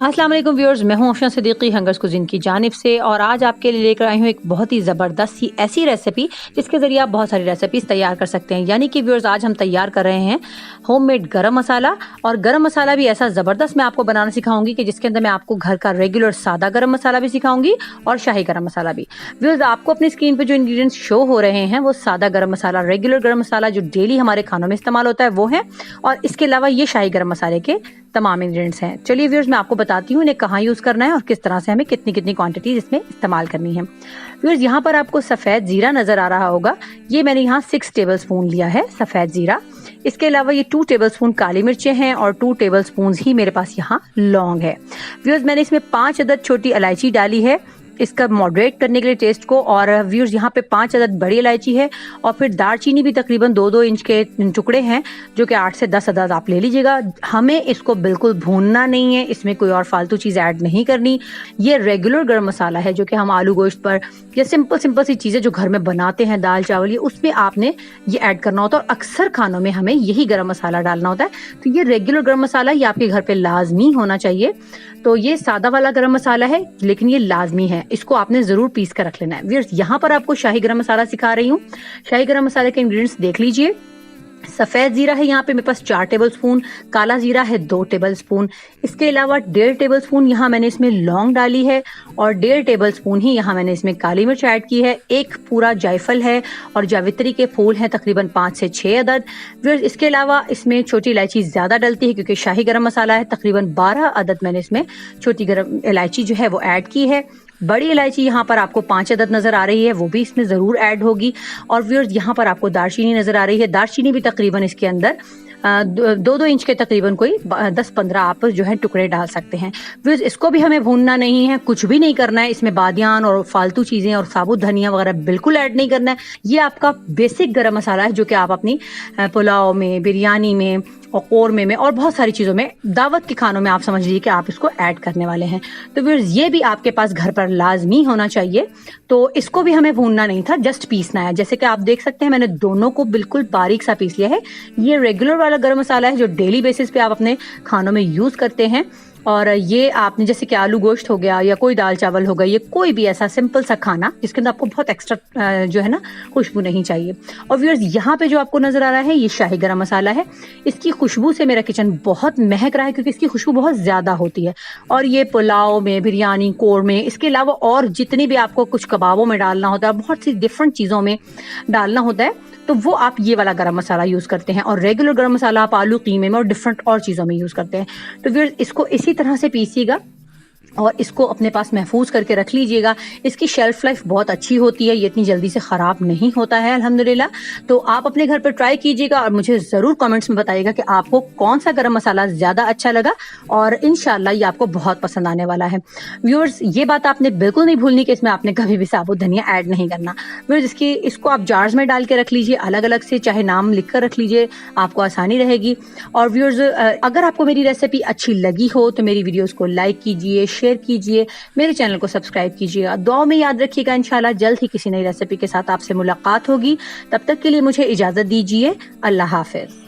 अस्सलाम वालेकुम व्यूअर्स, मैं हूं अफशा सिद्दीकी हंगर्स कुज़ीन की जानिब से और आज आपके लिए लेकर आई हूं एक बहुत ही ज़बरदस्त सी ऐसी रेसिपी जिसके ज़रिए आप बहुत सारी रेसिपीज़ तैयार कर सकते हैं। यानी कि व्यूअर्स, आज हम तैयार कर रहे हैं होममेड गरम मसाला। और गरम मसाला भी ऐसा ज़बरदस्त मैं आपको बनाना सिखाऊंगी कि जिसके अंदर मैं आपको घर का रेगुलर सादा गरम मसाला भी सिखाऊंगी और शाही गरम मसाला भी। व्यूअर्स, आपको अपनी स्क्रीन पर जो इंग्रेडिएंट्स शो हो रहे हैं वो सादा गरम मसाला, रेगुलर गरम मसाला जो डेली हमारे खानों में इस्तेमाल होता है वो है, और इसके अलावा ये शाही गरम मसाले के तमाम इंग्रेडिएंट्स हैं। चलिए व्यूअर्स, मैं आपको बताती हूँ इन्हें कहाँ यूज करना है और किस तरह से हमें कितनी कितनी क्वांटिटी इसमें इस्तेमाल करनी है। व्यूअर्स, यहाँ पर आपको सफेद जीरा नजर आ रहा होगा। ये मैंने यहाँ 6 टेबल स्पून लिया है सफेद जीरा। इसके अलावा ये 2 टेबल स्पून काली मिर्चें हैं और 2 टेबल स्पून ही मेरे पास यहाँ लौंग है। व्यूअर्स, मैंने इसमें 5 अदद छोटी इलायची डाली है इसका मॉडरेट करने के लिए टेस्ट को। और व्यूअर्स, यहाँ पे 5 अदद बड़ी इलायची है और फिर दालचीनी भी तकरीबन 2-2 इंच के टुकड़े हैं जो कि 8 से 10 अदद आप ले लीजिएगा। हमें इसको बिल्कुल भूनना नहीं है, इसमें कोई और फालतू चीज़ ऐड नहीं करनी। ये रेगुलर गरम मसाला है जो कि हम आलू गोश्त पर या सिंपल सी चीज़ें जो घर में बनाते हैं, दाल चावल, ये उसमें आपने ये ऐड करना होता है और अक्सर खानों में हमें यही गरम मसाला डालना होता है। तो ये रेगुलर गरम मसाला ये आपके घर पे लाजमी होना चाहिए। तो ये सादा वाला गरम मसाला है लेकिन ये लाजमी है, इसको आपने जरूर पीस कर रख लेना है। व्यूअर्स, यहाँ पर आपको शाही गरम मसाला सिखा रही हूँ। शाही गरम मसाले के इंग्रेडिएंट्स देख लीजिए। सफेद जीरा है यहाँ पे मेरे पास 4 टेबल स्पून, काला जीरा है 2 टेबल स्पून। इसके अलावा 1.5 टेबल स्पून यहाँ मैंने इसमें लौंग डाली है और 1.5 टेबल स्पून ही यहाँ मैंने इसमें काली मिर्च ऐड की है। एक पूरा जायफल है और जावित्री के फूल हैं तकरीबन 5 से 6 अदद। फिर इसके अलावा इसमें छोटी इलायची ज्यादा डलती है क्योंकि शाही गरम मसाला है। तकरीबन 12 अदद मैंने इसमें छोटी गरम इलायची जो है वो ऐड की है। बड़ी इलायची यहाँ पर आपको 5 अदद नजर आ रही है, वो भी इसमें जरूर ऐड होगी। और व्यूअर्स, यहाँ पर आपको दालचीनी नजर आ रही है। दालचीनी भी तकरीबन इसके अंदर 2-2 इंच के तकरीबन कोई 10-15 आप जो है टुकड़े डाल सकते हैं। व्यूअर्स, इसको भी हमें भूनना नहीं है, कुछ भी नहीं करना है। इसमें बादियान और फालतू चीजें और साबुत धनिया वगैरह बिल्कुल ऐड नहीं करना है। ये आपका बेसिक गरम मसाला है जो कि आप अपनी पुलाव में, बिरयानी में और कौरमे में और बहुत सारी चीज़ों में, दावत के खानों में आप समझ लीजिए कि आप इसको ऐड करने वाले हैं। तो व्यूअर्स, ये भी आपके पास घर पर लाजमी होना चाहिए। तो इसको भी हमें भूनना नहीं था, जस्ट पीसना है। जैसे कि आप देख सकते हैं मैंने दोनों को बिल्कुल बारीक सा पीस लिया है। ये रेगुलर वाला गरम मसाला है जो डेली बेसिस पे आप अपने खानों में यूज करते हैं। और ये आपने जैसे कि आलू गोश्त हो गया या कोई दाल चावल हो गया, ये कोई भी ऐसा सिंपल सा खाना जिसके अंदर आपको बहुत एक्स्ट्रा जो है ना खुशबू नहीं चाहिए। और व्यूअर्स, यहाँ पे जो आपको नजर आ रहा है ये शाही गरम मसाला है। इसकी खुशबू से मेरा किचन बहुत महक रहा है क्योंकि इसकी खुशबू बहुत ज्यादा होती है। और ये पुलाव में, बिरयानी, कौरमे, इसके अलावा और जितनी भी आपको कुछ कबाबों में डालना होता है, बहुत सी डिफरेंट चीजों में डालना होता है, तो वो आप ये वाला गरम मसाला यूज करते हैं। और रेगुलर गरम मसाला आप आलू कीमे में और डिफरेंट और चीजों में यूज करते हैं। तो फिर इसको इसी तरह से पीसिएगा और इसको अपने पास महफूज करके रख लीजिएगा। इसकी शेल्फ लाइफ बहुत अच्छी होती है, ये इतनी जल्दी से खराब नहीं होता है अल्हम्दुलिल्लाह। तो आप अपने घर पर ट्राई कीजिएगा और मुझे जरूर कमेंट्स में बताइएगा कि आपको कौन सा गरम मसाला ज्यादा अच्छा लगा, और इंशाल्लाह ये आपको बहुत पसंद आने वाला है। व्यूअर्स, ये बात आपने बिल्कुल नहीं भूलनी कि इसमें आपने कभी भी साबुत धनिया ऐड नहीं करना। व्यूअर्स, इसको आप जार्स में डाल के रख लीजिए, अलग अलग से, चाहे नाम लिख कर रख लीजिए, आपको आसानी रहेगी। और व्यूअर्स, अगर आपको मेरी रेसिपी अच्छी लगी हो तो मेरी वीडियोस को लाइक कीजिए, शेयर कीजिए, मेरे चैनल को सब्सक्राइब कीजिएगा। दुआ में याद रखिएगा, इंशाल्लाह जल्द ही किसी नई रेसिपी के साथ आपसे मुलाकात होगी। तब तक के लिए मुझे इजाजत दीजिए। अल्लाह हाफिज।